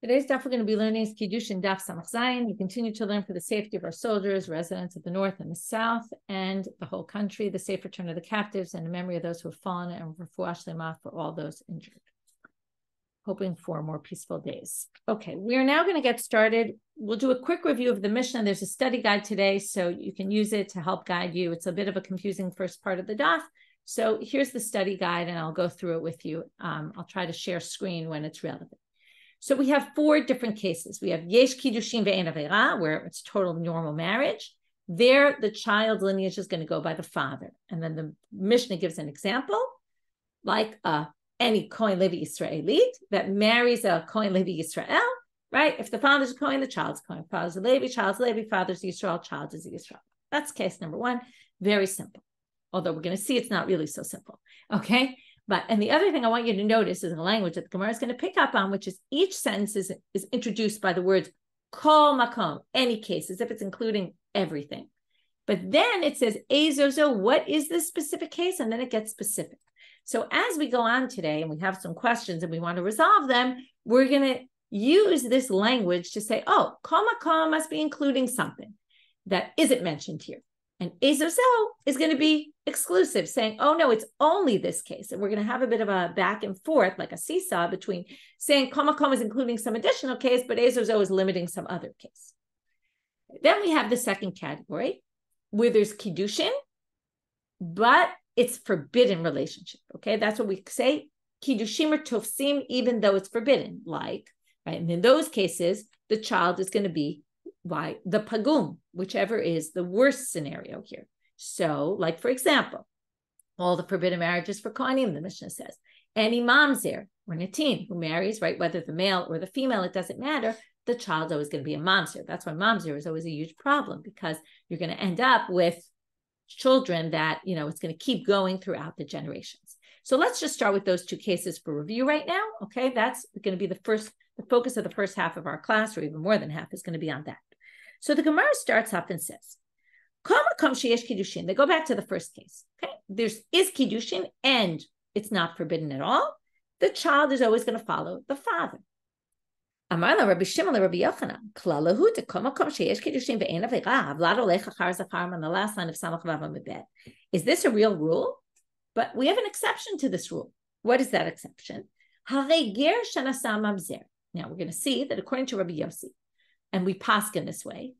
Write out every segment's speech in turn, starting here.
Today's daf we're going to be learning is Kiddushin Daf Samach Zayin. We continue to learn for the safety of our soldiers, residents of the north and the south, and the whole country, the safe return of the captives, and the memory of those who have fallen, and refuah shlema for all those injured. Hoping for more peaceful days. Okay, we are now going to get started. We'll do a quick review of the Mishna. There's a study guide today, so you can use it to help guide you. It's a bit of a confusing first part of the daf. So here's the study guide, and I'll go through it with you. I'll try to share screen when it's relevant. So we have four different cases. We have Yesh Kiddushin ve'en Aveira, where it's total normal marriage. There, the child lineage is going to go by the father. And then the Mishnah gives an example, like any Kohen Levi Israelite that marries a Kohen Levi Israel, right? If the father's a Kohen, the child's a Kohen. Father's a Levi, child's Levi, father's Yisrael, child is Yisrael. That's case number one. Very simple. Although we're going to see it's not really so simple, okay? And the other thing I want you to notice is the language that the Gemara is going to pick up on, which is each sentence is introduced by the words kol makom, any case, as if it's including everything. But then it says ezozo, what is this specific case? And then it gets specific. So as we go on today and we have some questions and we want to resolve them, we're going to use this language to say, oh, kol makom must be including something that isn't mentioned here. And ezozo is going to be exclusive, saying, oh, no, it's only this case. And we're going to have a bit of a back and forth, like a seesaw, between saying kol makom is including some additional case, but ezozo is limiting some other case. Then we have the second category, where there's Kiddushin, but it's forbidden relationship, okay? That's what we say, Kiddushim or Tofsim, even though it's forbidden, like, right? And in those cases, the child is going to be by the pagum, whichever is the worst scenario here. So, like, for example, all the forbidden marriages for Kohanim, the Mishnah says, any mamzer or natin who marries, right, whether the male or the female, it doesn't matter, the child's always going to be a mamzer. That's why mamzer is always a huge problem, because you're going to end up with children that, you know, it's going to keep going throughout the generations. So let's just start with those two cases for review right now, okay? That's going to be the focus of the first half of our class, or even more than half is going to be on that. So the Gemara starts up and says, kol makom sheyesh kiddushin. They go back to the first case. Okay, there's kiddushin and it's not forbidden at all. The child is always going to follow the father. Amar la Rabbi Shimon la Rabbi Yochanan, klalahu de kol makom sheyesh kiddushin ve'en aveira havlad olech achar zachar. On the last line of Samach Vav Amud. Is this a real rule? But we have an exception to this rule. What is that exception? Harei ger shenasa mamzer. Now we're going to see that according to Rabbi Yosi, and we paskin this way,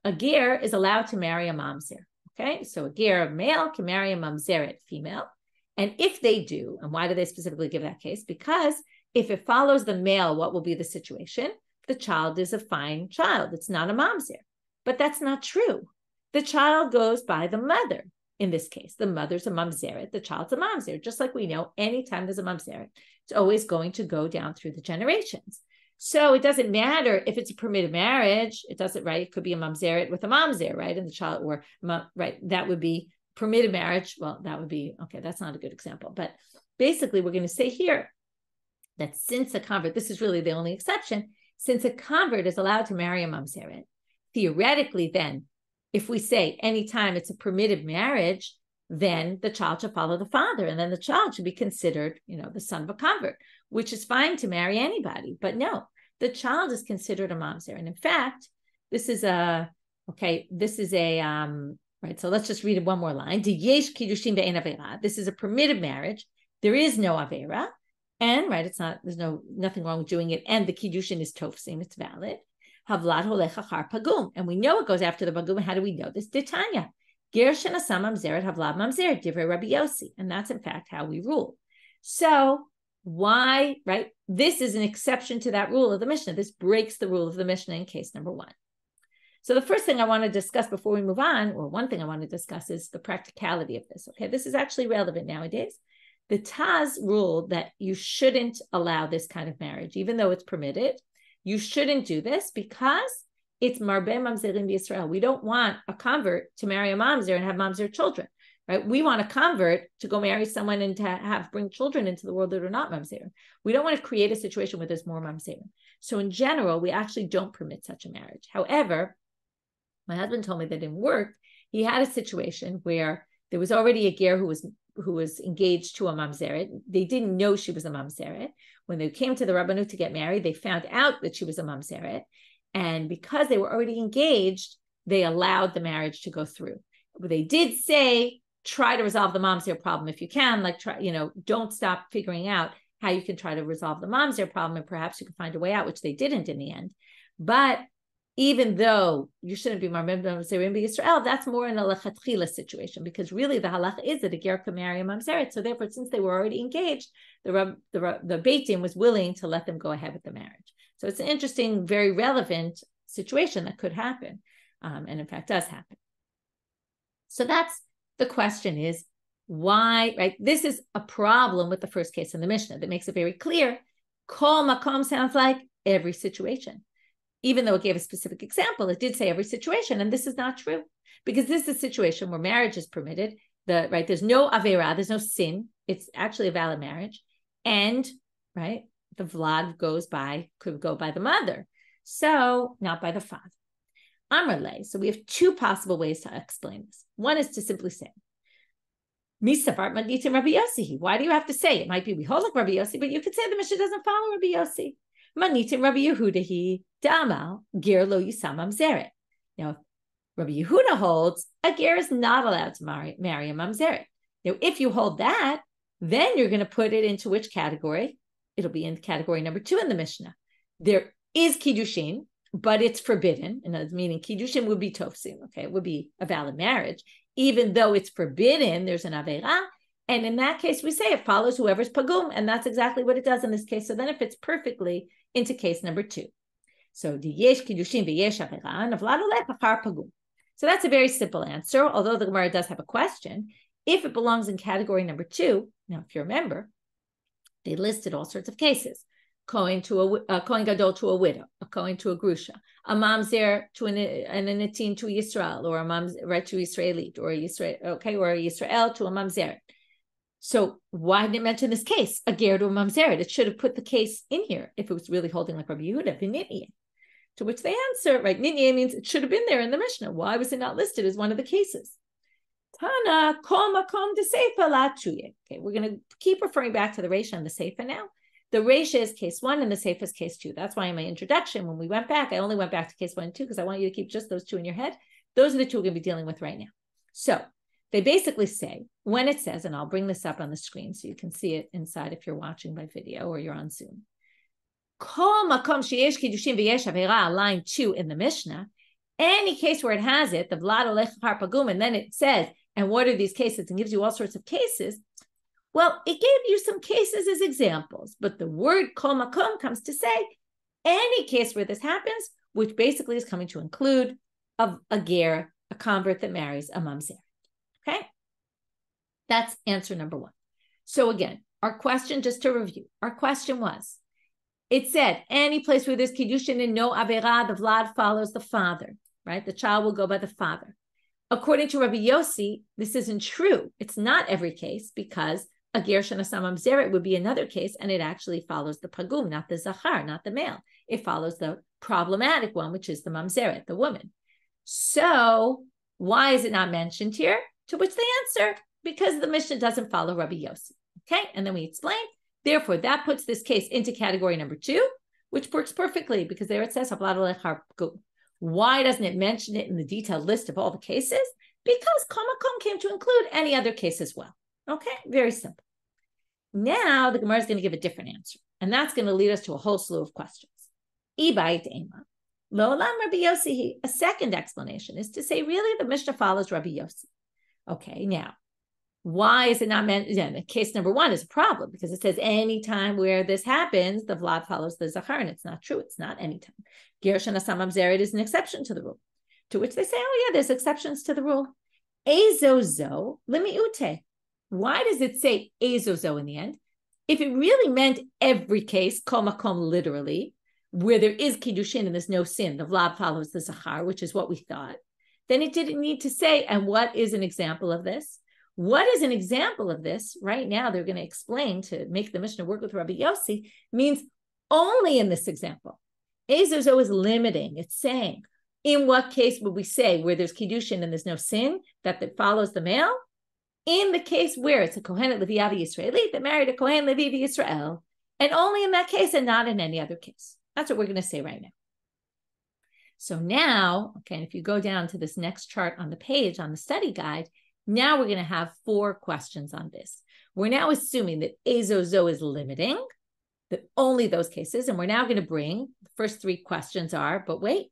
a ger is allowed to marry a mamzer. Okay, so a ger male can marry a mamzeret female. And if they do, and why do they specifically give that case? Because if it follows the male, what will be the situation? The child is a fine child. It's not a mamzer. But that's not true. The child goes by the mother. In this case, the mother's a mamzeret, the child's a mamzer. Just like we know, anytime there's a mamzeret, it's always going to go down through the generations. So it doesn't matter if it's a permitted marriage. It doesn't, right? It could be a mamzeret with a mamzer, right? And the child, or right, that would be permitted marriage. Well, that would be, okay, that's not a good example. But basically, we're going to say here that since a convert, this is really the only exception, since a convert is allowed to marry a mamzeret, theoretically then, if we say anytime it's a permitted marriage, then the child should follow the father, and then the child should be considered, you know, the son of a convert, which is fine to marry anybody. But no, the child is considered a mamzer. And in fact, this is right, so let's just read it one more line. Yesh kiddushin ve'en aveira. This is a permitted marriage. There is no aveira. And right, there's nothing wrong with doing it. And the kiddushin is tofsim, it's valid. Havlad holech achar pagum. And we know it goes after the pagum. How do we know this? Ditanya. Ger shenasa mamzeret havlad mamzer, divrei Rabbi Yosi. And that's in fact how we rule. So why, right? This is an exception to that rule of the Mishnah. This breaks the rule of the Mishnah in case number one. So the first thing I want to discuss before we move on, or one thing I want to discuss, is the practicality of this. Okay, this is actually relevant nowadays. The Taz ruled that you shouldn't allow this kind of marriage, even though it's permitted. You shouldn't do this because it's marbe mamzerim b'Yisrael. We don't want a convert to marry a mamzer and have mamzer children, right? We want a convert to go marry someone and to bring children into the world that are not mamzer. We don't want to create a situation where there's more mamzer. So in general, we actually don't permit such a marriage. However, my husband told me that it didn't work. He had a situation where there was already a ger who was who was engaged to a mamzeret. They didn't know she was a mamzeret. When they came to the Rabbanut to get married, they found out that she was a mamzeret. And because they were already engaged, they allowed the marriage to go through. But they did say, try to resolve the mamzer problem if you can, like try, don't stop figuring out how you can try to resolve the mamzer problem, and perhaps you can find a way out, which they didn't in the end. But even though you shouldn't be mamzerim b'Yisrael, that's more in a lechatchila situation, because really the halacha is that a ger can marry a mamzeret. So therefore, since they were already engaged, the Beit Din was willing to let them go ahead with the marriage. So it's an interesting, very relevant situation that could happen, and in fact does happen. So that's the question is, why, right? This is a problem with the first case in the Mishnah that makes it very clear. Kol makom sounds like every situation. Even though it gave a specific example, it did say every situation, and this is not true, because this is a situation where marriage is permitted. Right, there's no avera, there's no sin. It's actually a valid marriage, and right, the vlad could go by the mother, so not by the father. Amrle. So we have two possible ways to explain this. One is to simply say, Misavar Manitim Rabbi Yosi. Why do you have to say it? Might be we hold like Rabbi Yosi, but you could say the Mishnah doesn't follow Rabbi Yosi. Manitim Rabbi Yehuda Damal Ger lo Yisam Mamzeret. Now, Rabbi Yehuda holds a ger is not allowed to marry a mamzeret. Now, if you hold that, then you're going to put it into which category? It'll be in category number 2 in the Mishnah. There is Kiddushin, but it's forbidden, meaning Kiddushin would be tofsim, okay? It would be a valid marriage. Even though it's forbidden, there's an avera, and in that case, we say it follows whoever's pagum, and that's exactly what it does in this case. So then it fits perfectly into case number 2. So the yesh Kiddushin v'yesh avera, navlad oleh achar pagum. So that's a very simple answer, although the Gemara does have a question. If it belongs in category number 2, now if you remember, they listed all sorts of cases. Kohen gadol to a widow, a kohen to a grusha, a mamzer to an anitin to a Yisrael, or a mamzeret to Israelite, or a Yisrael to a mamzeret. So why didn't it mention this case, a ger to a mamzeret? It should have put the case in here if it was really holding like Rabbi Yehuda, v'nitye. To which they answer, right? Nitye means it should have been there in the Mishnah. Why was it not listed as one of the cases? Tana kol makom de seifa la tuye. Okay, we're going to keep referring back to the Reisha and the Seifa now. The Reisha is case 1 and the Seifa is case 2. That's why in my introduction, when we went back, I only went back to case 1 and 2 because I want you to keep just those 2 in your head. Those are the 2 we're going to be dealing with right now. So they basically say, when it says, and I'll bring this up on the screen so you can see it inside if you're watching by video or you're on Zoom. Kol makom sheyesh kiddushin v'yesh avera, line 2 in the Mishnah, any case where it has it, the vlad olech achar pagum, and then it says, and what are these cases, and gives you all sorts of cases. Well, it gave you some cases as examples, but the word kol makom comes to say any case where this happens, which basically is coming to include a ger, a convert that marries a mamzer. Okay, that's answer number 1. So again, our question, just to review, our question was, it said any place where there's Kiddushin and no avera, the vlad follows the father, right? The child will go by the father. According to Rabbi Yosi, this isn't true. It's not every case, because a ger shenasam mamzeret would be another case, and it actually follows the pagum, not the zachar, not the male. It follows the problematic one, which is the mamzeret, the woman. So why is it not mentioned here? To which they answer, because the Mishnah doesn't follow Rabbi Yosi. Okay, and then we explain. Therefore, that puts this case into category number 2, which works perfectly because there it says, why doesn't it mention it in the detailed list of all the cases? Because kol makom came to include any other case as well. Okay, very simple. Now the Gemara is going to give a different answer, and that's going to lead us to a whole slew of questions. A second explanation is to say, really, the Mishnah follows Rabbi Yosi. Okay, now, why is it not meant? Yeah, case number 1 is a problem because it says anytime where this happens, the vlad follows the zachar, and it's not true. It's not anytime. Ger shenasam mamzeret is an exception to the rule. To which they say, oh yeah, there's exceptions to the rule. Ezozo limiute. Why does it say ezozo in the end? If it really meant every case, kol makom literally, where there is kiddushin and there's no sin, the vlad follows the zachar, which is what we thought, then it didn't need to say, and what is an example of this? What is an example of this? Right now, they're going to explain to make the Mishnah work with Rabbi Yosi means only in this example. Ezozo is limiting. It's saying, in what case would we say where there's kiddushin and there's no sin, that follows the male? in the case where it's a Kohenet Leviavi Yisraeli that married a Kohen Levivi Yisrael, and only in that case and not in any other case. That's what we're going to say right now. So now, okay, if you go down to this next chart on the page on the study guide, now we're going to have 4 questions on this. We're now assuming that Ezozo is limiting, that only those cases, and we're now going to bring, the first 3 questions are, but wait,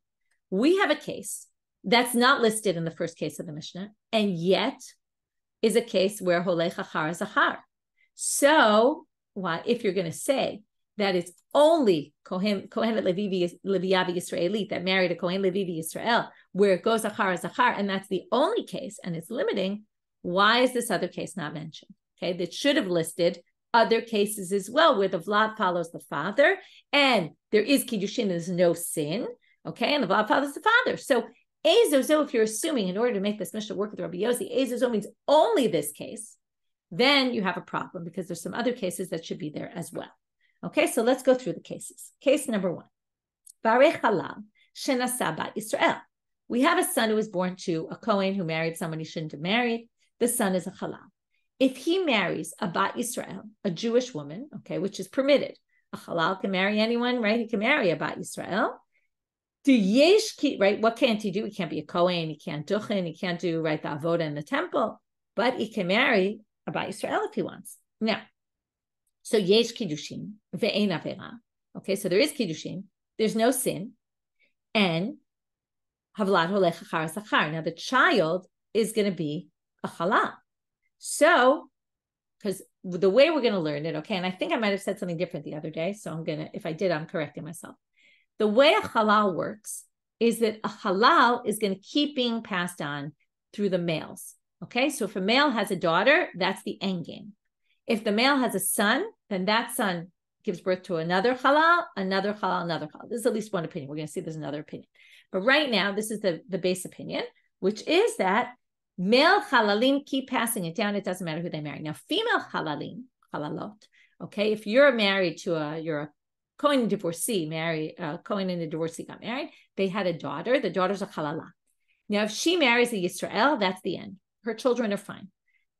we have a case that's not listed in the first case of the Mishnah, and yet is a case where Holech Achar Zachar. So, if you're going to say that it's only Kohenet Leviavi Yisraeli that married a Kohen Levivi Yisrael, where it goes Achar Zachar, and that's the only case, and it's limiting, why is this other case not mentioned? Okay, that should have listed other cases as well, where the Vlad follows the father, and there is Kiddushin, there's no sin, okay, and the Vlad follows the father. So, Ezozo, if you're assuming in order to make this Mishnah work with Rabbi Yosi, Ezozo means only this case, then you have a problem because there's some other cases that should be there as well. Okay, so let's go through the cases. Case number 1. Barei Halal Shenasa Bat Yisrael. We have a son who was born to a Kohen who married someone he shouldn't have married. The son is a Halal. If he marries a Bat Yisrael, a Jewish woman, okay, which is permitted, a Halal can marry anyone, right? He can marry a Bat Yisrael. Right? What can't he do? He can't be a Kohen, he can't duchen, he can't do, right, the avoda in the temple, but he can marry a Bat Yisrael if he wants. Now, so yesh kiddushin ve'ein avera. Okay, so there is kiddushin, there's no sin, and havlad holech achar zachar. Now the child is going to be a halal. So, because the way we're going to learn it, okay, and I think I might have said something different the other day, so I'm going to, if I did, I'm correcting myself. The way a halal works is that a halal is going to keep being passed on through the males. Okay, so if a male has a daughter, that's the end game. If the male has a son, then that son gives birth to another halal, another halal, another halal. This is at least one opinion. We're going to see there's another opinion. But right now, this is the base opinion, which is that male halalim keep passing it down. It doesn't matter who they marry. Now, female halalim, halalot, okay, if you're married to you're a Kohen and divorcee, Kohen and a divorcee got married, they had a daughter, the daughter's a halala. Now, if she marries a Yisrael, that's the end. Her children are fine.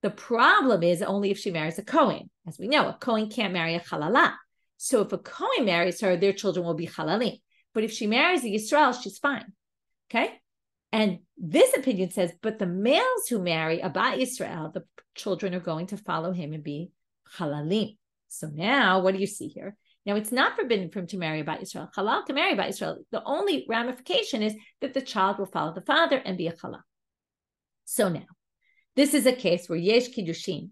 The problem is only if she marries a Kohen. As we know, a Kohen can't marry a halala. So if a Kohen marries her, their children will be halalim. But if she marries a Yisrael, she's fine. Okay? And this opinion says, but the males who marry a Bat Yisrael, the children are going to follow him and be halalim. So now, what do you see here? Now, it's not forbidden for him to marry a Bat Yisrael. Halal can marry a Bat Yisrael. The only ramification is that the child will follow the father and be a halal. So now, this is a case where yesh kiddushin,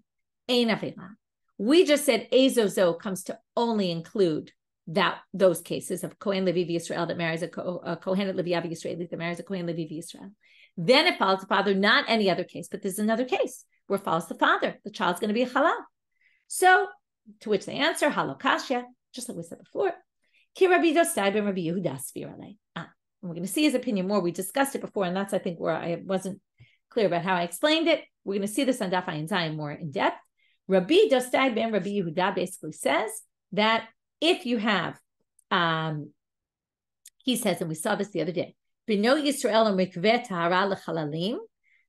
ein avera. We just said ezozo comes to only include those cases of Kohen Levivi Yisrael that marries a Kohenet Leviavi Yisraeli that marries a Kohen Levivi Yisrael. Then it follows the father, not any other case, but there's another case where it follows the father. The child's going to be a halal. So, to which they answer, halokashya, just like we said before. Ki Rabbi Yosi ben Rabbi Yehuda svirale. And we're going to see his opinion more. We discussed it before, and that's, I think, where I wasn't clear about how I explained it. We're going to see this on Daf Ayin Zayin more in depth. Rabbi Yosi ben Rabbi Yehuda basically says that if you have, he says, and we saw this the other day, B'no Yisrael or mikveh tahara l'chalalim,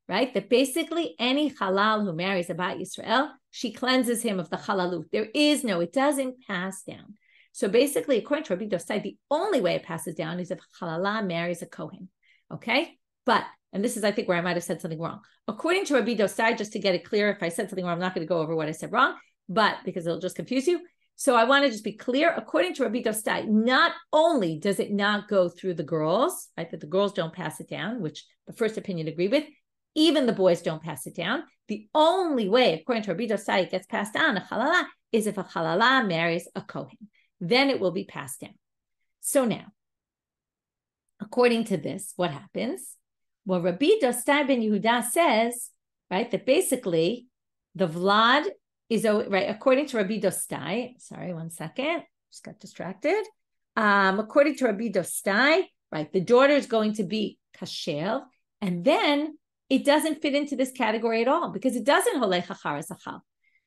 right? That basically any halal who marries a Bat Yisrael, she cleanses him of the halalut. It doesn't pass down. So basically, according to Rabbi Yosi, the only way it passes down is if halala marries a Kohen, okay? But, and this is, I think, where I might have said something wrong. According to Rabbi Yosi, just to get it clear, if I said something wrong, I'm not going to go over what I said wrong, but because it'll just confuse you. So I want to just be clear. According to Rabbi Yosi, not only does it not go through the girls, right, that the girls don't pass it down, which the first opinion agreed with, even the boys don't pass it down. The only way, according to Rabbi Yosi, it gets passed down, a halala, is if a halala marries a Kohen. Then it will be passed down. So now, according to this, what happens? Well, Rabbi Yosi ben Yehuda says, right, that basically the Vlad is, right, according to Rabbi Yosi, sorry, one second, just got distracted. According to Rabbi Yosi, right, the daughter is going to be kasher, and then it doesn't fit into this category at all because it doesn't holech achar zachar,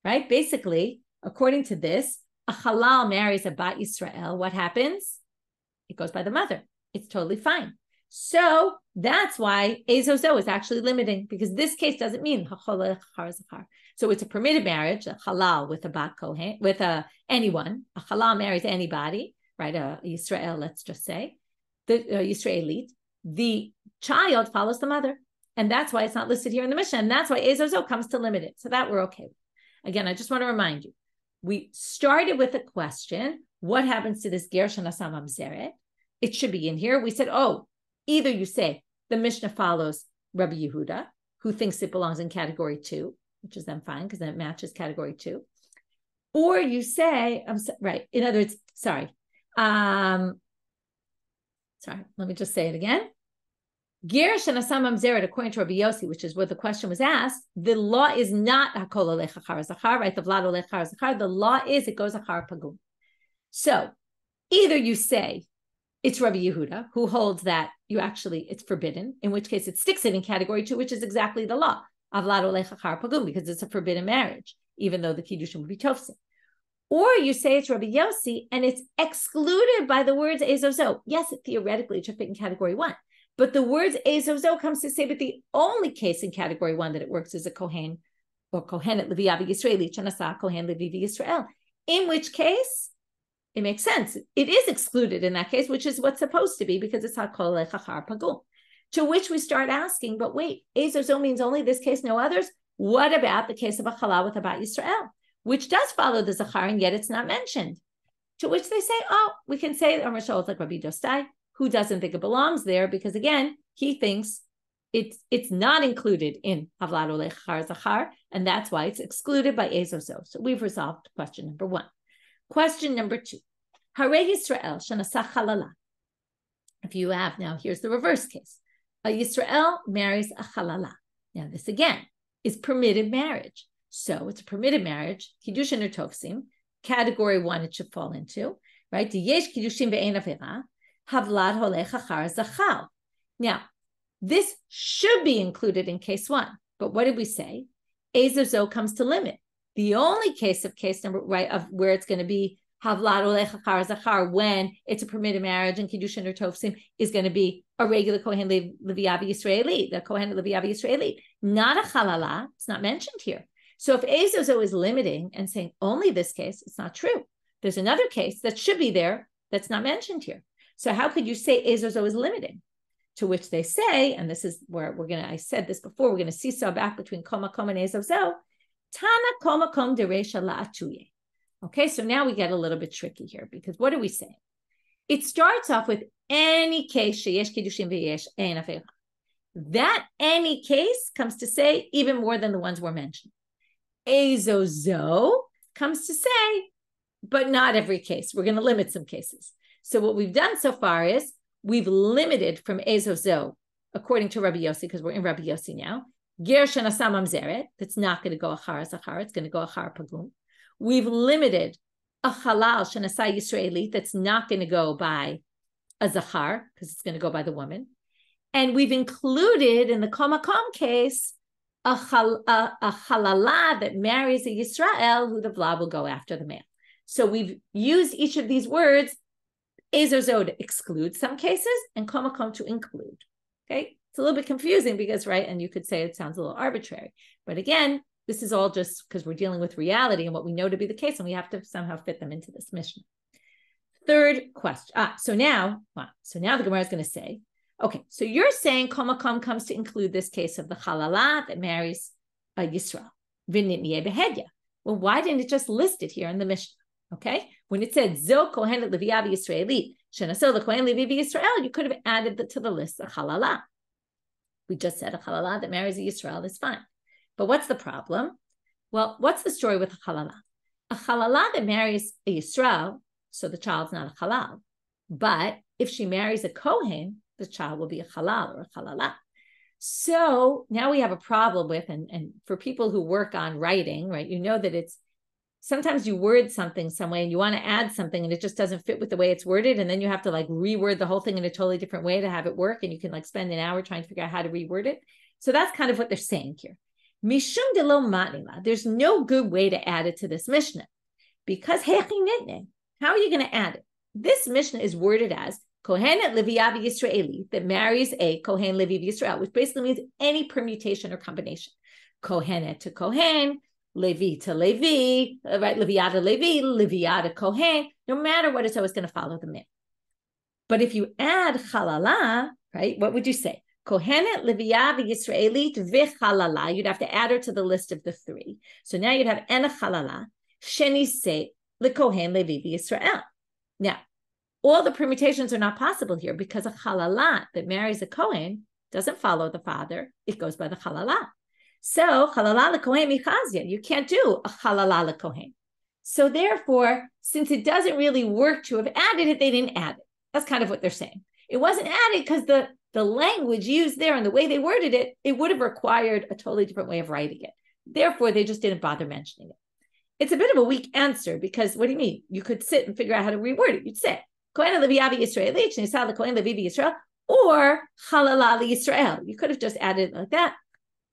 right? Basically, according to this, a halal marries a Bat Yisrael. What happens? It goes by the mother. It's totally fine. So that's why ezozo is actually limiting, because this case doesn't mean so it's a permitted marriage, a halal with a bat kohen, with anyone. A halal marries anybody, right? A Yisrael, let's just say, the Yisraelite. The child follows the mother, and that's why it's not listed here in the Mishna, and that's why ezozo comes to limit it. So that we're okay with. Again, I just want to remind you, we started with a question: what happens to this ger shenasa mamzeret? It should be in here. We said, either you say the Mishnah follows Rabbi Yehuda, who thinks it belongs in category 2, which is then fine because then it matches category 2. Or you say, right. In other words, sorry, let me just say it again. Ger shenasa mamzeret, according to Rabbi Yosi, which is what the question was asked, the law is not hakol olech achar zachar, right? The vlad olech achar zachar. The law is it goes achar pagum. So either you say it's Rabbi Yehuda who holds that it's forbidden, in which case it sticks it in category 2, which is exactly the law. Avlad olech achar pagum, because it's a forbidden marriage, even though the Kiddushin would be tofsim. Or you say it's Rabbi Yosi and it's excluded by the words ezozo. Yes, theoretically it should fit in category 1. But the words ezozo comes to say, but the only case in category 1 that it works is a kohen or kohenet leviyavi Yisraeli, chanasa kohen leviyavi Yisrael. In which case, it makes sense. It is excluded in that case, which is what's supposed to be, because it's hakol lechachar pagum. To which we start asking, but wait, ezozo means only this case, no others. What about the case of a chala with a bat Yisrael, which does follow the zachar, and yet it's not mentioned? To which they say, we can say Amar like Rabbi Dostai, who doesn't think it belongs there, because again, he thinks it's not included in Havlad Olech Zachar, and that's why it's excluded by ezozo. So we've resolved question number 1. Question number 2. Hare Yisrael shenasa chalala. If you have now, here's the reverse case. A Yisrael marries a chalala. Now this again is permitted marriage. So it's a permitted marriage, Kiddushin or tofsim, category 1 it should fall into, right? Yesh Kiddushin ve'ein avera, havlad holech achar zachar. Now, this should be included in case 1, but what did we say? Ezozo comes to limit. The only case number, right, of where it's going to be havlad holech achar zachar when it's a permitted marriage and Kiddushin or tofsim is going to be a regular kohen leviyavi Yisraeli, the kohen leviyavi Yisraeli, not a chalala. It's not mentioned here. So if ezozo is limiting and saying only this case, it's not true. There's another case that should be there that's not mentioned here. So how could you say ezozo is limiting? To which they say, and this is where I said this before, we're going to seesaw back between koma kom and ezozo. Tana koma kom deresha la'atuye. Okay, so now we get a little bit tricky here, because what are we saying? It starts off with any case, sheyesh kiddushin ve'yesh ein avera. That any case comes to say even more than the ones we're mentioning. Ezozo comes to say, but not every case. We're going to limit some cases. So what we've done so far is we've limited from ezozo, according to Rabbi Yosi, because we're in Rabbi Yosi now, ger shenasa mamzeret, that's not going to go achar zachar, it's going to go achar pagum. We've limited a halal shenasa Yisraeli, that's not going to go by a zachar, because it's going to go by the woman. And we've included in the koma kom case a halala that marries a Yisrael, who the vlad will go after the male. So we've used each of these words, ezozo to exclude some cases and koma kom to include. Okay, it's a little bit confusing because, right, and you could say it sounds a little arbitrary. But again, this is all just because we're dealing with reality and what we know to be the case, and we have to somehow fit them into this Mishna. Third question. So now the Gemara is going to say, okay, so you're saying koma kom comes to include this case of the halala that marries a Yisrael. Well, why didn't it just list it here in the Mishnah? Okay, when it said zo kohenet leviyavi Yisraeli shenaso lekohen leviyavi Yisrael, you could have added to the list a halala. We just said a halala that marries a Yisrael is fine, but what's the problem? Well, what's the story with a halala? A halala that marries a Yisrael, so the child's not a halal, but if she marries a kohen, the child will be a halal or a halala. So now we have a problem with, and for people who work on writing, right, you know that it's, sometimes you word something some way and you want to add something and it just doesn't fit with the way it's worded. And then you have to like reword the whole thing in a totally different way to have it work. And you can like spend an hour trying to figure out how to reword it. So that's kind of what they're saying here. Mishum de lo matnila. There's no good way to add it to this Mishnah because how are you going to add it? This Mishnah is worded as Kohenet Leviya Yisraeli that marries a Kohen Levi Yisrael, which basically means any permutation or combination. Kohenet to Kohen, Levi to Levi, right? Leviya to Levi, Leviya to Kohen. No matter what, it's always going to follow the male. But if you add Chalala, right, what would you say? Kohenet Leviya Yisraelit v'Chalala. You'd have to add her to the list of the three. So now you'd have Ena Chalala, Sheni Se, the Kohen Levi Yisrael. Now, all the permutations are not possible here because a Chalala that marries a Kohen doesn't follow the father. It goes by the Chalala. So Chalala leKohen Michazia. You can't do a Chalala leKohen. So therefore, since it doesn't really work to have added it, they didn't add it. That's kind of what they're saying. It wasn't added because the language used there and the way they worded it, it would have required a totally different way of writing it. Therefore, they just didn't bother mentioning it. It's a bit of a weak answer because what do you mean? You could sit and figure out how to reword it. You'd say, Kohen Leviyavi Yisrael, Shnisal Kohen Levivi Yisrael, or Halala Yisrael. You could have just added it like that.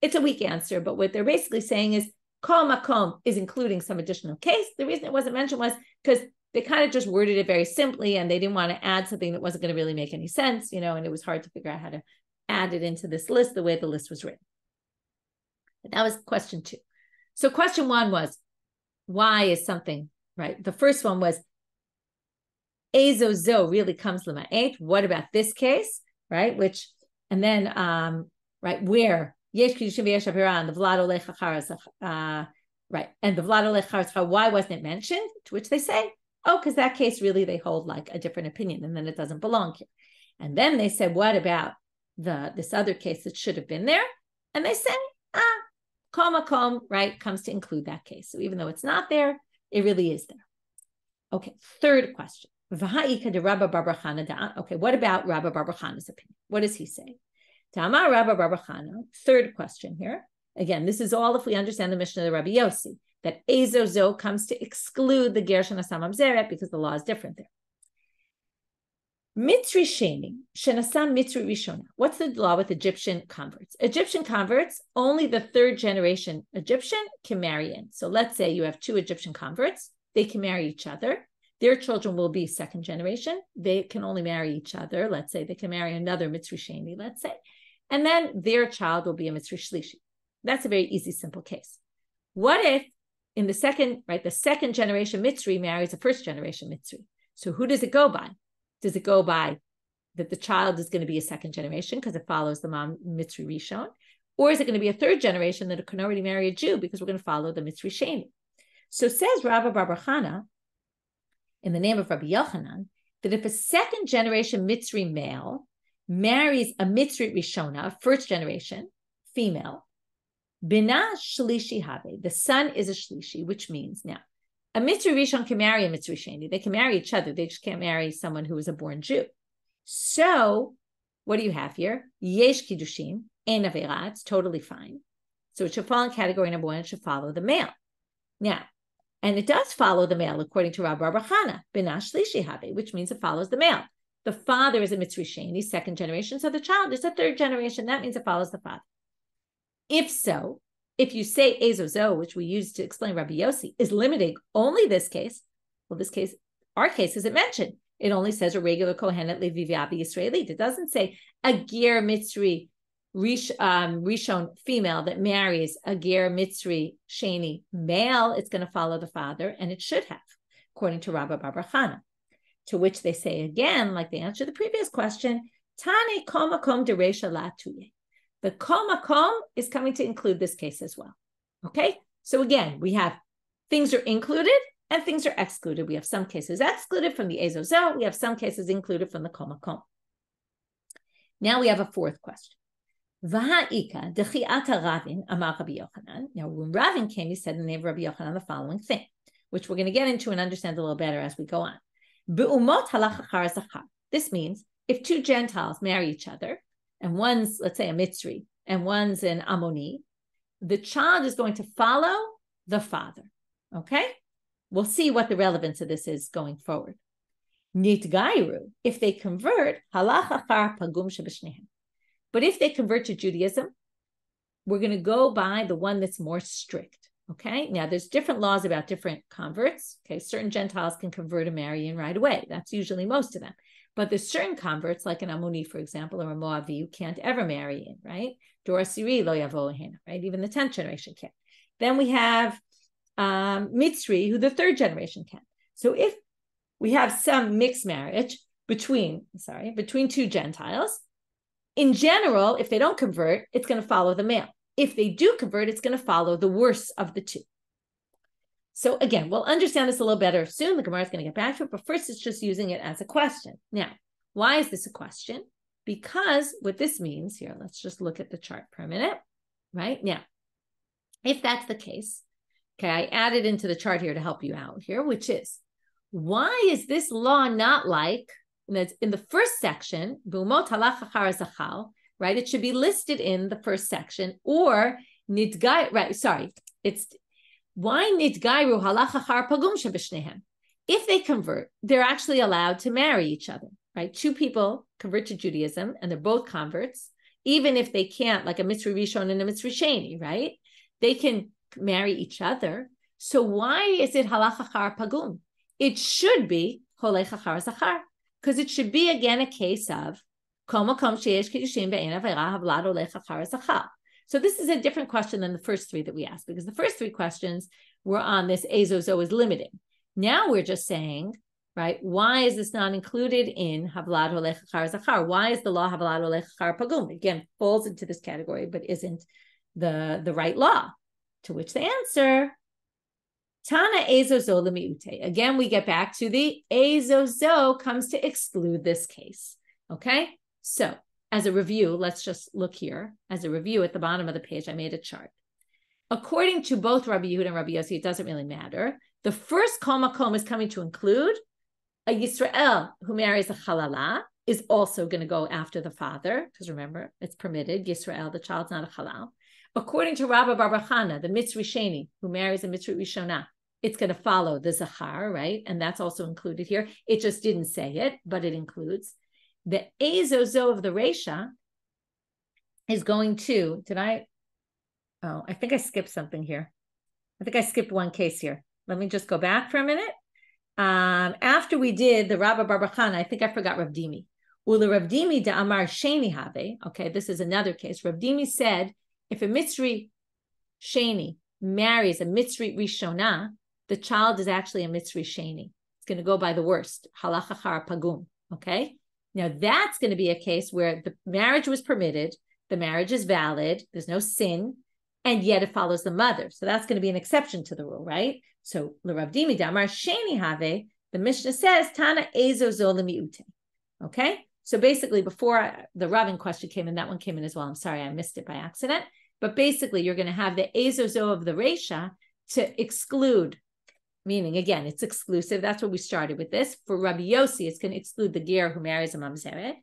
It's a weak answer, but what they're basically saying is Kol Makom is including some additional case. The reason it wasn't mentioned was because they kind of just worded it very simply and they didn't want to add something that wasn't going to really make any sense, and it was hard to figure out how to add it into this list the way the list was written. But that was question 2. So question 1 was, why is something, right? The first one was, Ezozo really comes lema'et. What about this case, right? And then, right, where yesh kiddushin v'yesh avira and the vlad olech acharas, right? And the vlad olech acharas, why wasn't it mentioned? To which they say, oh, because that case really they hold like a different opinion, and then it doesn't belong here. And then they said, what about this other case that should have been there? And they say, kol makom, right, comes to include that case. So even though it's not there, it really is there. Okay, third question. Okay, what about Rabbi Bar Chana's opinion? What does he say? Tamar Rabbi Bar Chana, third question here. Again, this is all if we understand the Mishna of Rabbi Yosi, that Ezozo comes to exclude the ger shenasa mamzeret because the law is different there. Mitzri sheni, shenasa mitzri rishona. What's the law with Egyptian converts? Egyptian converts, only the 3rd generation Egyptian can marry in. So let's say you have 2 Egyptian converts. They can marry each other. Their children will be 2nd generation. They can only marry each other. Let's say they can marry another mitzri sheni, let's say. And then their child will be a mitzri shlishi. That's a very easy, simple case. What if in the 2nd generation mitzri marries a 1st generation mitzri? So who does it go by? Does it go by that the child is going to be a 2nd generation because it follows the mom mitzri rishon? Or is it going to be a 3rd generation that can already marry a Jew because we're going to follow the mitzri sheni? So says Rabbi Bar Chana, in the name of Rabbi Yochanan, that if a 2nd generation mitzri male marries a mitzri rishona, a 1st generation female, bina shlishi have, the son is a shlishi, which means now a mitzri rishon can marry a mitzri sheni. They can marry each other. They just can't marry someone who is a born Jew. So what do you have here? Yesh kiddushin, ein avera. It's totally fine. So it should fall in category number 1. It should follow the male. Now, and it does follow the male according to Rabbi Bar Chana, bina shlishi have, which means it follows the male. The father is a mitzri sheni, 2nd generation. So the child is a 3rd generation. That means it follows the father. If so, if you say Ezozo, which we use to explain Rabbi Yosi, is limiting only this case, well, this case, our case isn't mentioned. It only says a regular Kohenet Leviyavi Yisraelit. It doesn't say a ger mitzri rishon female that marries a ger mitzri sheni male. It's going to follow the father, and it should have, according to Rabbi Bar Chana. To which they say again, like they answered the previous question, Tane kol makom dereisha la tuye. The kol makom is coming to include this case as well. Okay, so again, we have things are included and things are excluded. We have some cases excluded from the Ezozo. We have some cases included from the kol makom. Now we have a 4th question. V'ha'ika dechi'ata Ravin amar Rabbi Yochanan. Now when Ravin came, he said in the name of Rabbi Yochanan the following thing, which we're going to get into and understand a little better as we go on. Be'umot halach achar zachar. This means if 2 Gentiles marry each other, and one's, let's say, a mitzri, and one's an Ammoni, the child is going to follow the father. Okay? We'll see what the relevance of this is going forward. Nitgairu, if they convert, halach achar pagum shebeshnehem. But if they convert to Judaism, we're going to go by the one that's more strict. Okay, now there's different laws about different converts. Okay, certain Gentiles can convert and marry in right away. That's usually most of them. But there's certain converts, like an Ammoni, for example, or a Moavi, you can't ever marry in, right? Dora Siri lo yavo hena, right? Even the 10th generation can't. Then we have Mitzri, who the 3rd generation can. So if we have some mixed marriage between two Gentiles, in general, if they don't convert, it's going to follow the male. If they do convert, it's going to follow the worse of the two. So again, we'll understand this a little better soon. The Gemara is going to get back to it, but first it's just using it as a question. Now, why is this a question? Because what this means here, let's just look at the chart for a minute, right? Now, if that's the case, okay, I added into the chart here to help you out here, which is, why is this law not like, in the first section, right? It should be listed in the first section, or nidgai, right? Sorry, it's why nidgairu halachachar pagum shebishnehem. If they convert, they're actually allowed to marry each other, right? Two people convert to Judaism, and they're both converts, even if they can't, like a Mitzri Rishon and a Mitzri Sheni, right? They can marry each other. So why is it halachachar pagum? It should be holechachar zachar, because it should be again a case of so this is a different question than the first three that we asked, because the first three questions were on this ezozo is limiting. Now we're just saying, right, why is this not included in havlad holechachar zachar? Why is the law havlad holechachar pagum? Again, falls into this category, but isn't the right law. To which the answer, Tana ezozo lemiute. Again, we get back to the ezozo comes to exclude this case. Okay? So, as a review, let's just look here. As a review, at the bottom of the page, I made a chart. According to both Rabbi Yehuda and Rabbi Yosi, it doesn't really matter. The first kol makom is coming to include a Yisrael who marries a halala is also going to go after the father, because remember, it's permitted. Yisrael, the child's not a halal. According to Rabbi Bar Chana, the Mitzri Sheni who marries a Mitzri Rishona, it's going to follow the Zachar, right? And that's also included here. It just didn't say it, but it includes. The ezozo of the Reisha is going to, I think I skipped something here. I think I skipped one case here. Let me just go back for a minute. After we did the Rabba Bar Chana, I think I forgot Rav Dimi. Ula Rav Dimi da Amar Sheni Have. Okay, this is another case. Rav Dimi said, if a Mitzri Sheni marries a Mitzri Rishona, the child is actually a Mitzri Sheni. It's going to go by the worst. Halachachar pagum. Okay? Now, that's going to be a case where the marriage was permitted, the marriage is valid, there's no sin, and yet it follows the mother. So that's going to be an exception to the rule, right? So, L'Rav Dimi Damar Sheni Have, the Mishnah says, Tana ezozo lemiute. Okay? So basically, before the Ravin question came in, that one came in as well. I'm sorry, I missed it by accident. But basically, you're going to have the ezozo of the Reisha to exclude, meaning, again, it's exclusive. That's what we started with this. For Rabbi Yosi, it's going to exclude the ger who marries a mamzeret.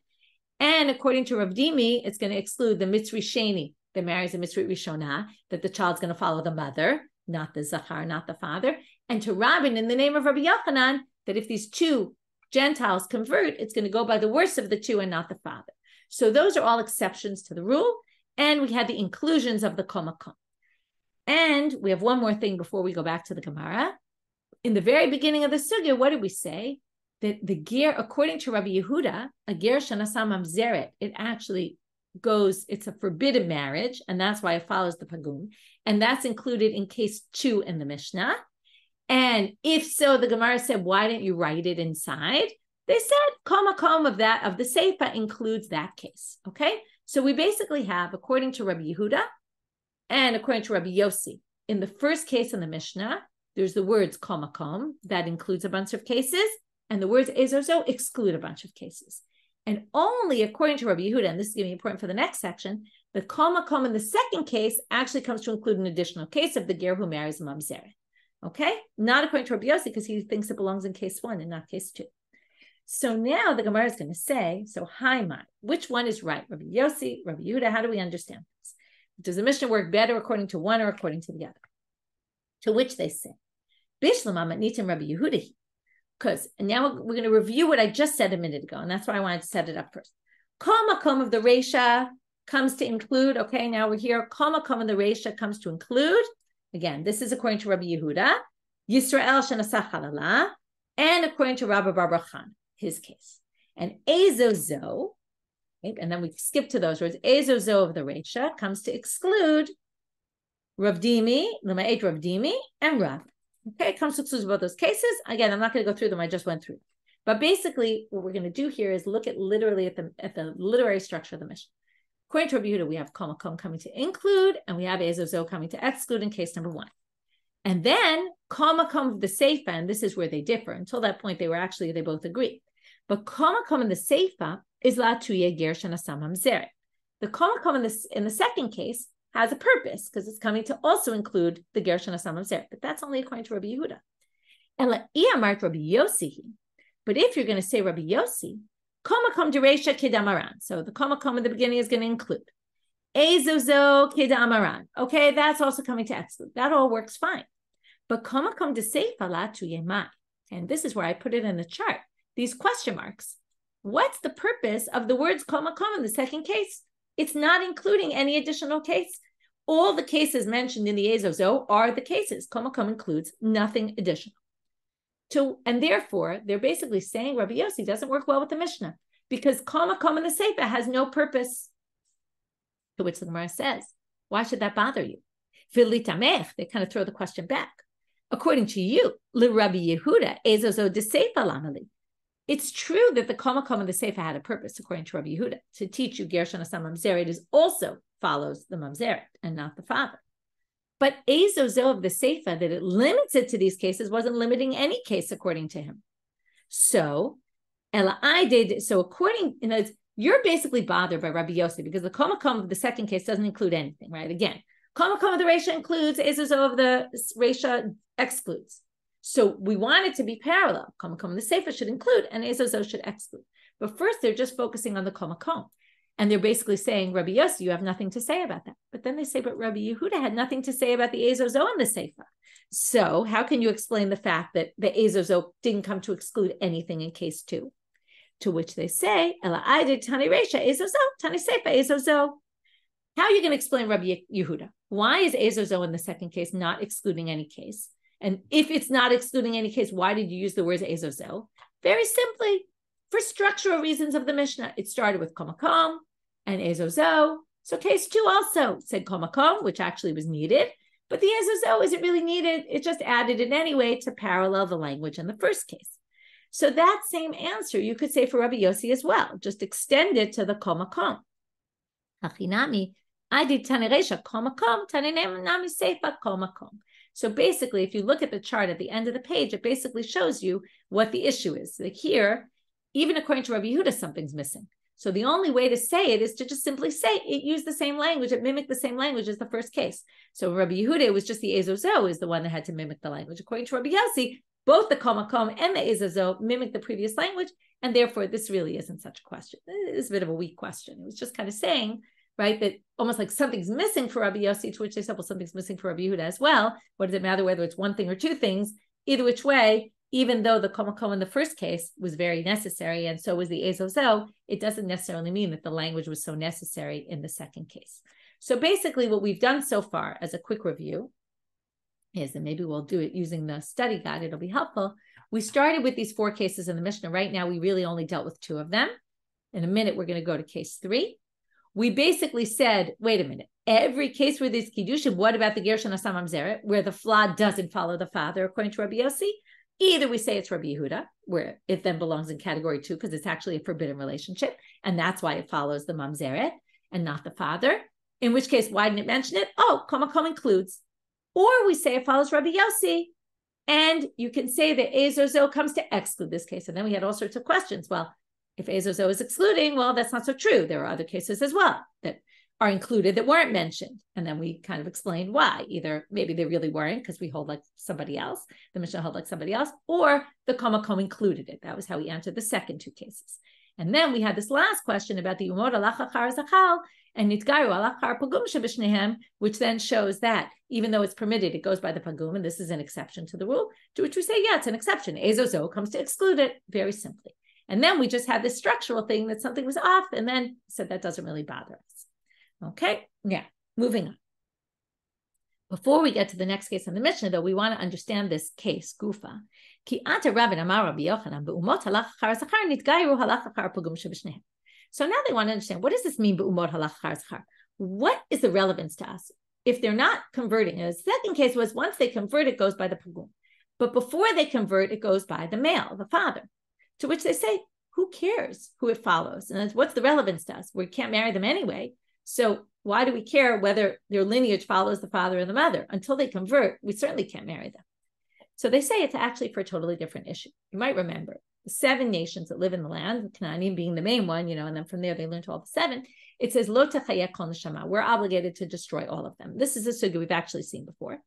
And according to Rav Dimi, it's going to exclude the Mitzri Sheni that marries a Mitzri Rishona, that the child's going to follow the mother, not the Zachar, not the father. And to Rabin, in the name of Rabbi Yochanan, that if these two Gentiles convert, it's going to go by the worst of the two and not the father. So those are all exceptions to the rule. And we had the inclusions of the kol makom. And we have one more thing before we go back to the Gemara. In the very beginning of the sugya, what did we say? That the ger, according to Rabbi Yehuda, a ger shanasa mamzeret, it actually goes, it's a forbidden marriage, and that's why it follows the pagum. And that's included in case 2 in the Mishnah. And if so, the Gemara said, why didn't you write it inside? They said, kol makom of the Seifa includes that case. Okay? So we basically have, according to Rabbi Yehuda and according to Rabbi Yosi, in the first case in the Mishnah, there's the words kol makom, that includes a bunch of cases, and the words ezozo exclude a bunch of cases. And only according to Rabbi Yehuda, and this is going to be important for the next section, the kol makom in the second case actually comes to include an additional case of the ger who marries a mamzeret. Okay? Not according to Rabbi Yosi, because he thinks it belongs in case 1 and not case 2. So now the Gemara is going to say, so Haimai, which one is right? Rabbi Yosi, Rabbi Yehuda, how do we understand this? Does the Mishnah work better according to one or according to the other? To which they say, Bishlam Nitim Rabbi Yehuda. Because now we're going to review what I just said a minute ago, and that's why I wanted to set it up first. Kol makom of the Reisha comes to include, okay, now we're here, kol makom of the Reisha comes to include Again, this is according to Rabbi Yehuda, Yisrael Shenasach Halala, and according to Rabbi Bar Khan, his case. And Ezozo, okay, and then we skip to those words, Ezozo of the Reisha comes to exclude Rav Dimi, Lema'et Rav Dimi, and Rav. Okay, it comes to exclude both those cases. Again, I'm not going to go through them, I just went through. But basically, what we're going to do here is look at literally at the literary structure of the Mishnah. According to Rabbi Yehuda, we have Kol Makom coming to include, and we have Ezozo coming to exclude in case number 1. And then Kol Makom of the Seifa, and this is where they differ. Until that point, they both agree. But Kol Makom in the Seifa is La Tuye Ger Shenasam Mamzeret. The Kol Makom in the second case has a purpose because it's coming to also include the Ger Shenasam Mamzeret. But that's only according to Rabbi Yehuda. And La Iyamart Rabbi Yosi. But if you're going to say Rabbi Yosi, Kol Makom Dereisha Kedamaran. So the Kol Makom in the beginning is going to include Ezozo Kedamaran. Okay, that's also coming to exclude. That all works fine. But Kol Makom de Seifa La Tuyemai. And this is where I put it in the chart. These question marks. What's the purpose of the words Kol Makom in the second case? It's not including any additional case. All the cases mentioned in the Ezozo are the cases. Kol Makom includes nothing additional. And therefore, they're basically saying Rabbi Yosi doesn't work well with the Mishnah because Kol Makom in the Seifa has no purpose. To which the Gemara says, why should that bother you? V'litamech, they kind of throw the question back. According to you, Rabbi Yehuda, Ezozo de Seifa lamali. It's true that the Kol Makom in the Seifa had a purpose, according to Rabbi Yehuda, to teach you Ger Shenasam Mamzeret is also follows the Mamzeret and not the father. But Ezozo of the Seifa, that it limits it to these cases, wasn't limiting any case according to him. So, you're basically bothered by Rabbi Yosi because the Kol Makom of the second case doesn't include anything, right? Again, Kol Makom of the Reisha includes, Ezozo of the Reisha excludes. So we want it to be parallel. Kol Makom of the Seifa should include, and Ezozo should exclude. But first, they're just focusing on the Kol Makom. And they're basically saying, Rabbi Yosi, you have nothing to say about that. But then they say, but Rabbi Yehuda had nothing to say about the Ezozo and the Seifa. So how can you explain the fact that the Ezozo didn't come to exclude anything in case 2? To which they say, Ela Aidid Tani Reisha Ezozo, Tani Seifa Ezozo. How are you going to explain Rabbi Yehuda? Why is Ezozo in the second case not excluding any case? And if it's not excluding any case, why did you use the words Ezozo? Very simply, for structural reasons of the Mishnah. It started with Kol Makom and Ezozo. So case 2 also said Kol Makom, which actually was needed. But the Ezozo isn't really needed. It just added it anyway to parallel the language in the first case. So that same answer you could say for Rabbi Yosi as well. Just extend it to the Kol Makom. Achinami, I did Tani Reisha Kol Makom, Tani Nami Seifa Kol Makom. So basically, if you look at the chart at the end of the page, it basically shows you what the issue is. Like here, even according to Rabbi Yehuda, something's missing. So the only way to say it is to just simply say it used the same language, it mimicked the same language as the first case. So Rabbi Yehuda, it was just the Ezozo is the one that had to mimic the language. According to Rabbi Yosi, both the Kol Makom and the Ezozo mimic the previous language, and therefore this really isn't such a question. It's a bit of a weak question. It was just kind of saying, right, that almost like something's missing for Rabbi Yosi, to which they said, well, something's missing for Rabbi Yehuda as well. What does it matter whether it's one thing or two things? Either which way, even though the Kol Makom in the first case was very necessary, and so was the Ezozo, it doesn't necessarily mean that the language was so necessary in the second case. So basically what we've done so far as a quick review is, and maybe we'll do it using the study guide, it'll be helpful. We started with these 4 cases in the Mishnah. Right now, we really only dealt with 2 of them. In a minute, we're going to go to case 3. We basically said, wait a minute, every case where there's Kiddushin, what about the Ger Shenasam Mamzeret, where the flaw doesn't follow the father, according to Rabbi Yosi? Either we say it's Rabbi Yehuda, where it then belongs in category 2, because it's actually a forbidden relationship, and that's why it follows the mamzeret and not the father. In which case, why didn't it mention it? Oh, Kol Makom includes. Or we say it follows Rabbi Yosi, and you can say that Ezozo comes to exclude this case. And then we had all sorts of questions. Well, if Ezozo is excluding, well, that's not so true. There are other cases as well that are included that weren't mentioned. And then we kind of explained why. Either maybe they really weren't because we hold like somebody else, the Mishnah held like somebody else, or the Kol Makom included it. That was how we answered the second 2 cases. And then we had this last question about the Umod Alachachar Zachal and Nitgaru Alachar Pagum Shabishnehem, which then shows that even though it's permitted, it goes by the Pagum, and this is an exception to the rule, to which we say, yeah, it's an exception. Ezozo comes to exclude it very simply. And then we just had this structural thing that something was off, and then said that doesn't really bother us. Okay, yeah, moving on. Before we get to the next case in the Mishnah, though, we want to understand this case, Gufa. So now they want to understand, what does this mean? What is the relevance to us? If they're not converting, the second case was once they convert, it goes by the pagum. But before they convert, it goes by the male, the father. To which they say, who cares who it follows? And what's the relevance to us? We can't marry them anyway. So why do we care whether their lineage follows the father or the mother? Until they convert, we certainly can't marry them. So they say it's actually for a totally different issue. You might remember the 7 nations that live in the land, Canaan being the main one, and then from there they learn to all the 7. It says, Lo techayek kol neshama. We're obligated to destroy all of them. This is a sugya we've actually seen before.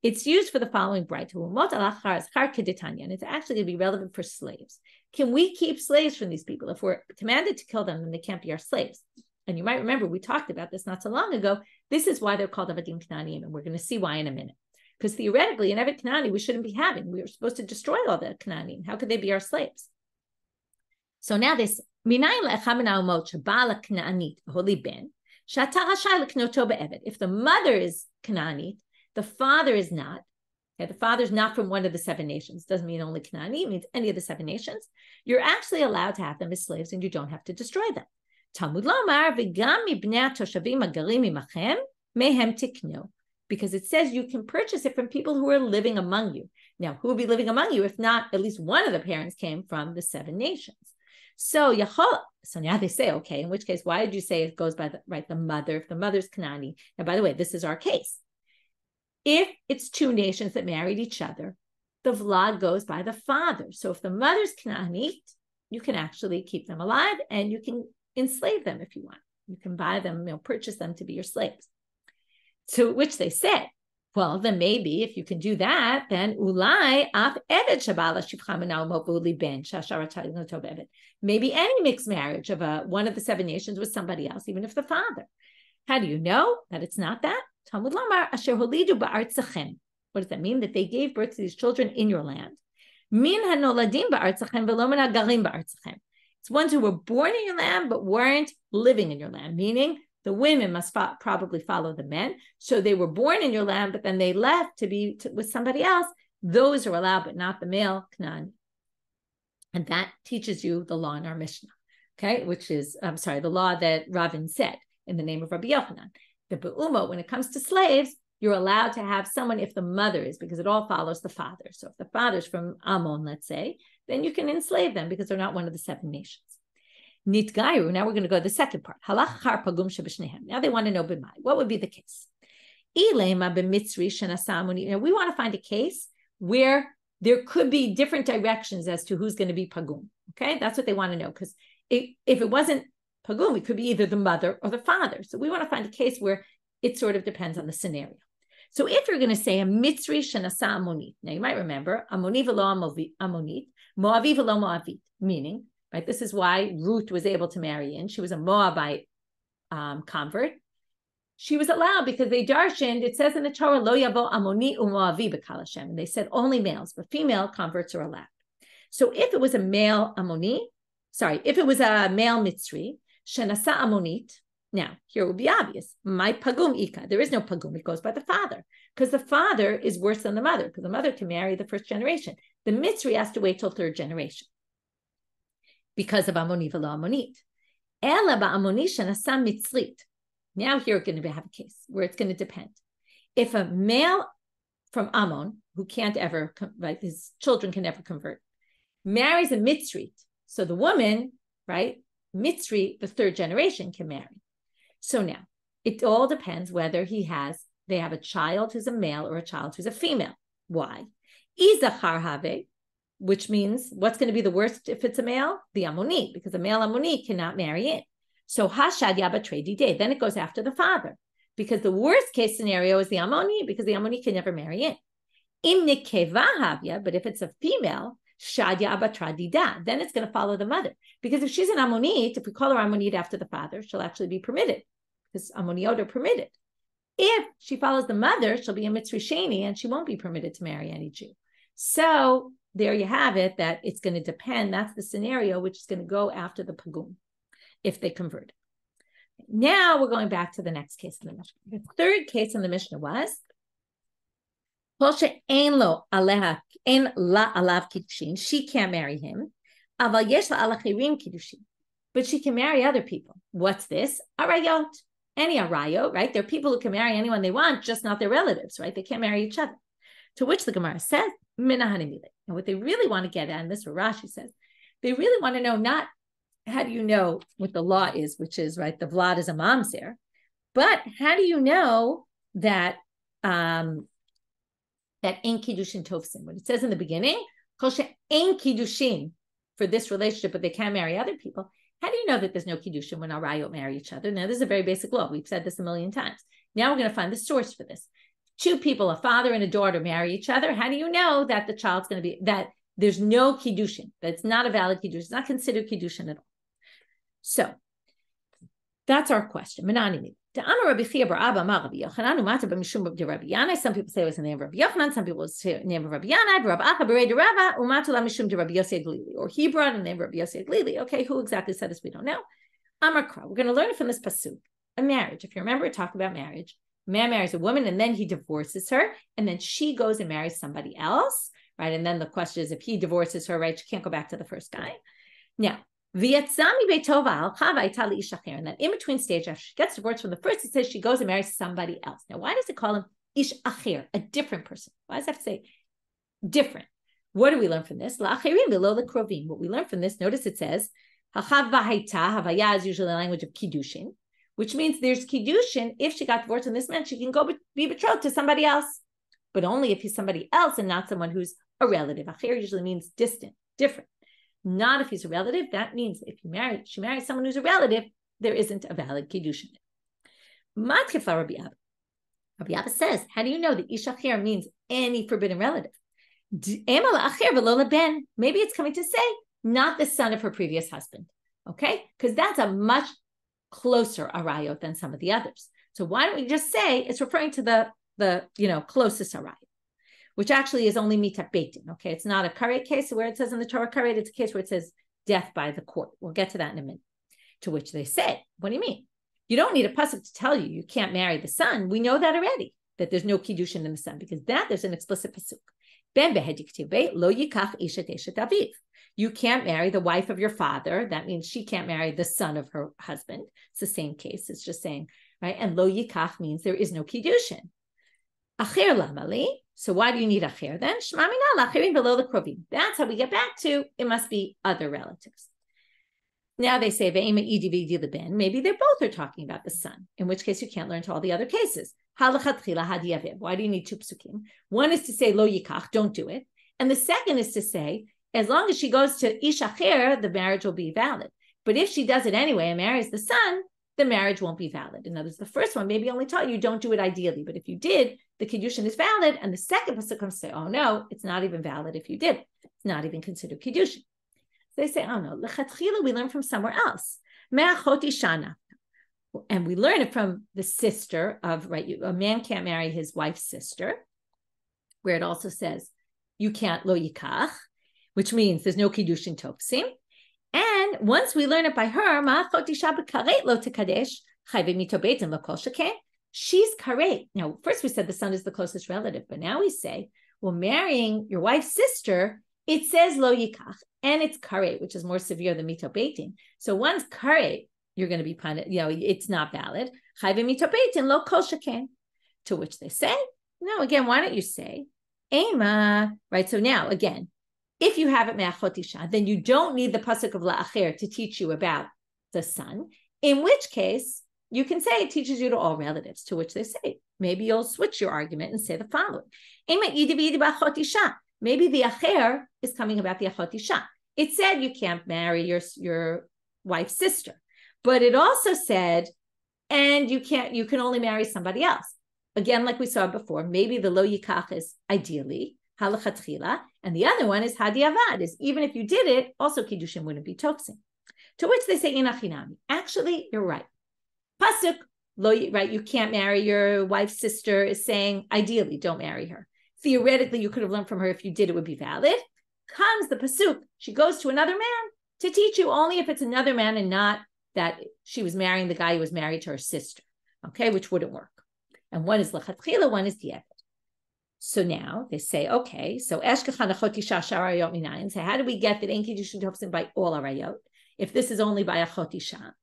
It's used for the following bright. And it's actually going to be relevant for slaves. Can we keep slaves from these people? If we're commanded to kill them, then they can't be our slaves. And you might remember, we talked about this not so long ago. This is why they're called Avadim Kananim, and we're going to see why in a minute. Because theoretically, an Avad Kanani we shouldn't be having. We were supposed to destroy all the Kananim. How could they be our slaves? So now this, if the mother is Kanani, the father is not. Okay, the father's not from one of the 7 nations. Doesn't mean only Kanani, it means any of the 7 nations. You're actually allowed to have them as slaves, and you don't have to destroy them. Talmud lomar v'gam mibnei toshavim agarim imachem mehem tiknu, because it says you can purchase it from people who are living among you. Now, who will be living among you if not at least one of the parents came from the 7 nations? So now they say, okay, in which case, why did you say it goes by the mother? If the mother's Kanani, and by the way, this is our case. If it's 2 nations that married each other, the vlad goes by the father. So if the mother's Kananit, you can actually keep them alive and you can enslave them if you want. You can buy them, purchase them to be your slaves. To which they said, well, then maybe if you can do that, then ulai af eved shabala shivchamanau movuli ben shasharat eved. Maybe any mixed marriage of one of the 7 nations with somebody else, even if the father. How do you know that it's not that? Talmud lomar asher holidu ba'artzachem. What does that mean? That they gave birth to these children in your land. Min hanoladim ba'artzachem v'lo min hagarim ba'artzachem. It's ones who were born in your land but weren't living in your land, meaning the women must probably follow the men. So they were born in your land, but then they left to be with somebody else. Those are allowed, but not the male Canaan. And that teaches you the law in our Mishna, okay? Which is, the law that Ravin said in the name of Rabbi Yochanan. The Be'uma, when it comes to slaves, you're allowed to have someone if the mother is, because it all follows the father. So if the father's from Ammon, let's say, then you can enslave them because they're not one of the 7 nations. Nitgairu, now we're going to go to the second part. Now they want to know b'mai. What would be the case? Now we want to find a case where there could be different directions as to who's going to be pagum. Okay, that's what they want to know, because if it wasn't pagum, it could be either the mother or the father. So we want to find a case where it sort of depends on the scenario. So if you're going to say a mitzri shenasa amonit, now you might remember amoni v'lo amonit, moavi v'lo moavit, meaning, right, this is why Ruth was able to marry in. She was a Moabite convert. She was allowed because they darshaned, it says in the Torah, lo yavo amoni u'moavi b'kal Hashem. And they said only males, but female converts are allowed. So if it was a male if it was a male mitzri, shenasa amonit, now here it would be obvious. My pagum ika. There is no pagum. It goes by the father, because the father is worse than the mother, because the mother can marry the first generation. The mitzri has to wait till 3rd generation because of amoni v'lo amonit. Ela ba'amoni shenasa mitzrit. Now here we're going to have a case where it's going to depend. If a male from Ammon, who can't ever, right, his children can never convert, marries a mitzrit, so the woman, right, mitzri, the 3rd generation, can marry. So now, it all depends whether they have a child who's a male or a child who's a female. Why? Izachar have, which means what's going to be the worst if it's a male? The Ammoni, because a male Ammoni cannot marry in. So Hashad Yabatre Dide, then it goes after the father, because the worst case scenario is the Ammoni, because the Ammoni can never marry in. Im Nikeva Havya, but if it's a female, Shadya Abatra Dida, then it's going to follow the mother. Because if she's an Ammonite, if we call her Ammonite after the father, she'll actually be permitted, because Ammoniot are permitted. If she follows the mother, she'll be a Mitzri Sheni, and she won't be permitted to marry any Jew. So there you have it, that it's going to depend. That's the scenario, which is going to go after the Pagum, if they convert. Now we're going back to the next case in the Mishnah. The 3rd case in the Mishnah was She can't marry him. But she can marry other people. What's this? Arayot. Any arayot, right? There are people who can marry anyone they want, just not their relatives, right? They can't marry each other. To which the Gemara says, and what they really want to get at, and this is what Rashi says, they really want to know not how do you know what the law is, which is, right, the vlad is a mamzer, but how do you know that that in Kiddushin Tovsin, what it says in the beginning, in Kiddushin for this relationship, but they can't marry other people. How do you know that there's no Kiddushin when arayot marry each other? Now, this is a very basic law. We've said this a million times. Now we're going to find the source for this. Two people, a father and a daughter, marry each other. How do you know that the child's going to be, that there's no Kiddushin, that it's not a valid Kiddushin, it's not considered Kiddushin at all? So that's our question. Some people say it was the name of Rabbi Yochanan, some people say the name of Rabbi Yana, or he brought the name of Rabbi Yosi. Okay, who exactly said this? We don't know. We're going to learn it from this pasuk. A marriage. If you remember, it talked about marriage. A man marries a woman and then he divorces her, and then she goes and marries somebody else, right? And then the question is, if he divorces her, right, she can't go back to the first guy. Now, and then in between stage, after she gets divorced from the first, it says she goes and marries somebody else. Now, why does it call him ish acher, a different person? Why does it have to say different? What do we learn from this? What we learn from this, notice it says, havaya is usually the language of Kiddushin, which means there's Kiddushin. If she got divorced from this man, she can go be betrothed to somebody else, but only if he's somebody else and not someone who's a relative. Acher usually means distant, different. Not if he's a relative. That means if she marries someone who's a relative, there isn't a valid Kiddushin. Matkefa Rabbi Abba. Rabbi Abba says, how do you know that ish acher means any forbidden relative? Maybe it's coming to say not the son of her previous husband. Okay, because that's a much closer arayot than some of the others. So why don't we just say it's referring to the closest arayot, which actually is only mitat beitin. Okay, it's not a karet case where it says in the Torah karet, it's a case where it says death by the court. We'll get to that in a minute. To which they say, what do you mean? You don't need a pasuk to tell you can't marry the son. We know that already, that there's no kiddushin in the son, because there's an explicit pasuk. Ben behediktive lo yikach ishat eshet aviv. You can't marry the wife of your father. That means she can't marry the son of her husband. It's the same case. It's just saying, right? And lo yikach means there is no kiddushin. Acher lamali. So why do you need acher then? Shema mina l'acherim below the krovim. That's how we get back to it must be other relatives. Now they say maybe they both are talking about the son, in which case you can't learn to all the other cases. Why do you need two psukim? One is to say lo yikach, don't do it, and the second is to say as long as she goes to ish acher, the marriage will be valid. But if she does it anyway and marries the son, the marriage won't be valid. In other words, the first one maybe only taught you don't do it ideally, but if you did, the kiddushin is valid. And the second pasuk comes to say, oh no, it's not even valid if you did. It's not even considered kiddushin. So they say, oh no, lechatchila we learn from somewhere else. Me'achot ishana. And we learn it from the sister of, right, a man can't marry his wife's sister, where it also says you can't lo yikach, which means there's no kiddushin topsim. And once we learn it by her, she's karet. Now, first we said the son is the closest relative, but now we say, well, marrying your wife's sister, it says lo yikach, and it's karet, which is more severe than mito beitin. So once karet, you're going to be punished, it's not valid. Lo kol sheken. To which they say, no, again, why don't you say, ema, right? So now, again, if you have it me'achot isha, then you don't need the pasuk of la'acher to teach you about the son, in which case you can say it teaches you to all relatives, to which they say, maybe you'll switch your argument and say the following. Maybe the acher is coming about the achot isha. It said you can't marry your wife's sister, but it also said, and you can only marry somebody else. Again, like we saw before, maybe the lo yikach is ideally, halachatchila, and the other one is hadiavad, is even if you did it, also kiddushin wouldn't be toksin. To which they say inachinami. Actually, you're right. Pasuk, right, you can't marry your wife's sister is saying, ideally, don't marry her. Theoretically, you could have learned from her if you did, it would be valid. Comes the pasuk, she goes to another man to teach you only if it's another man and not that she was marrying the guy who was married to her sister, okay, which wouldn't work. And one is lechatchila, one is diavad. So now they say, okay, so Eshkechan achot isha shar arayot minayin. So how do we get that ein kiddushin tofsim by all arayot if this is only by achot isha?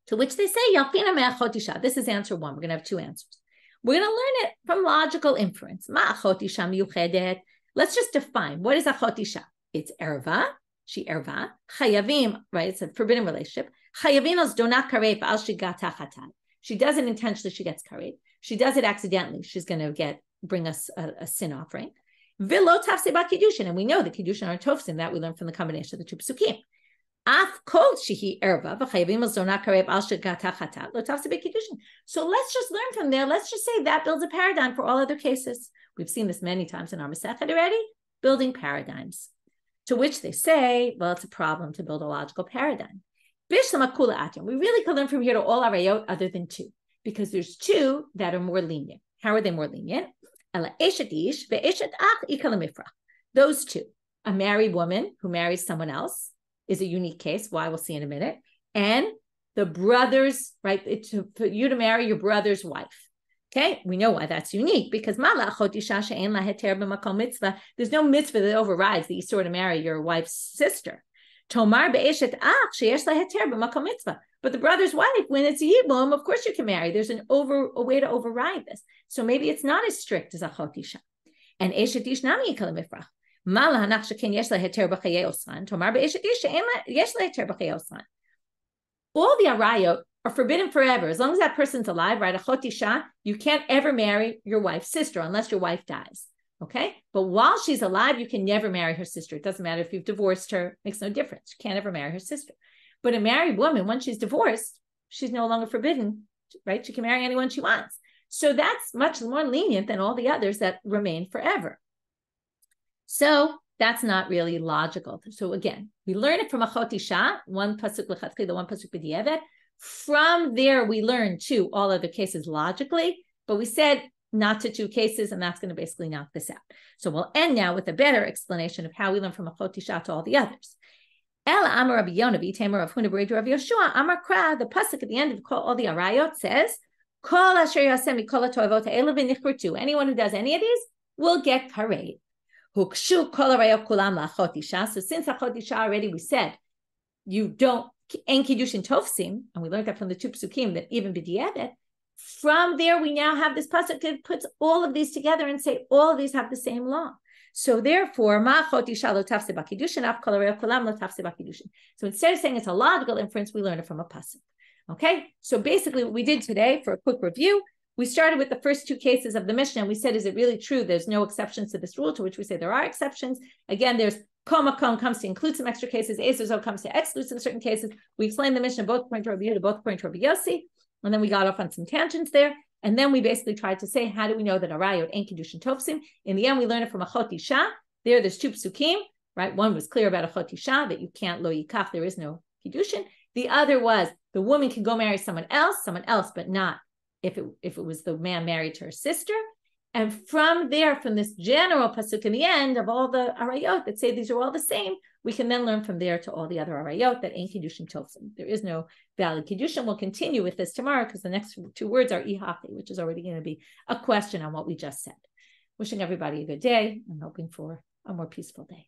To which they say, Yalpina me'achot isha. This is answer one. We're going to have two answers. We're going to learn it from logical inference. Ma achot isha miyuchedet. Let's just define, what is achot isha? It's erva. She erva. Chayavim, right? It's a forbidden relationship. Chayavim os donat karev al shigat hachatat. She does it intentionally, she gets karev. She does it accidentally, she's going to bring us a sin offering. V'lo tafse ba kiddushin, and we know the kiddushin are tofsim, that we learn from the combination of the two psukim. Af kol shehi erva v'chayavim os donat karev al shigat hachatat lo tafse ba kiddushin. So let's just learn from there. Let's just say that builds a paradigm for all other cases. We've seen this many times in our Masechet already, building paradigms. To which they say, well, it's a problem to build a logical paradigm. We really could learn from here to all arayot other than two, because there's two that are more lenient. How are they more lenient? Those two, a married woman who marries someone else is a unique case, why we'll see in a minute, and the brothers, right, for you to marry your brother's wife. Okay, we know why that's unique, because there's no mitzvah that overrides the Yisur to marry your wife's sister. But the brother's wife, when it's a yibum, of course you can marry. There's a way to override this. So maybe it's not as strict as achot isha. And eshet ish nami yikal mifrach. All the arayot are forbidden forever. As long as that person's alive, right? Achot isha, you can't ever marry your wife's sister unless your wife dies. Okay? But while she's alive, you can never marry her sister. It doesn't matter if you've divorced her. It makes no difference. You can't ever marry her sister. But a married woman, once she's divorced, she's no longer forbidden, right? She can marry anyone she wants. So that's much more lenient than all the others that remain forever. So that's not really logical. So again, we learn it from achot isha, one pasuk l'chatchila, one pasuk b'di'evet. From there, we learn to all other cases logically, but we said not to two cases, and that's going to basically knock this out. So we'll end now with a better explanation of how we learn from achot isha to all the others. Ela amar Rabbi Yonavi, Tamer of Huna Beredu Rabbi Yoshua, amar kra, the pasuk at the end of all the arayot says, Kol asher yasem mikol ha'toavot ha'ela v'nichbertu. Anyone who does any of these will get kareid. Hukshu kol arayot kulam la'achot isha. So since achot isha already we said, you don't, en kiddushin tofsim, and we learned that from the two psukim, that even b'di'evet, from there we now have this pasuk that puts all of these together and say all of these have the same law. So therefore, so instead of saying it's a logical inference, we learn it from a pasuk. Okay, so basically what we did today, for a quick review, we started with the first two cases of the Mishna, and we said, is it really true there's no exceptions to this rule? To which we say there are exceptions. Again, there's Komakom comes to include some extra cases, Ezozo comes to exclude some certain cases. We explained the Mishna both according to Rabbi Yehuda, both according to Rabbi Yosi, and then we got off on some tangents there. And then we basically tried to say, how do we know that arayot ain't kiddushin tofsim? In the end, we learned it from achot isha. There's two psukim, right? One was clear about achot isha, that you can't lo yikach, there is no kiddushin. The other was the woman can go marry someone else, but not if it was the man married to her sister. And from there, from this general pasuk in the end of all the arayot that say these are all the same, we can then learn from there to all the other arayot that ain't kiddushin tofsim. There is no valid kiddushin. We'll continue with this tomorrow because the next two words are ihachi, which is already going to be a question on what we just said. Wishing everybody a good day and hoping for a more peaceful day.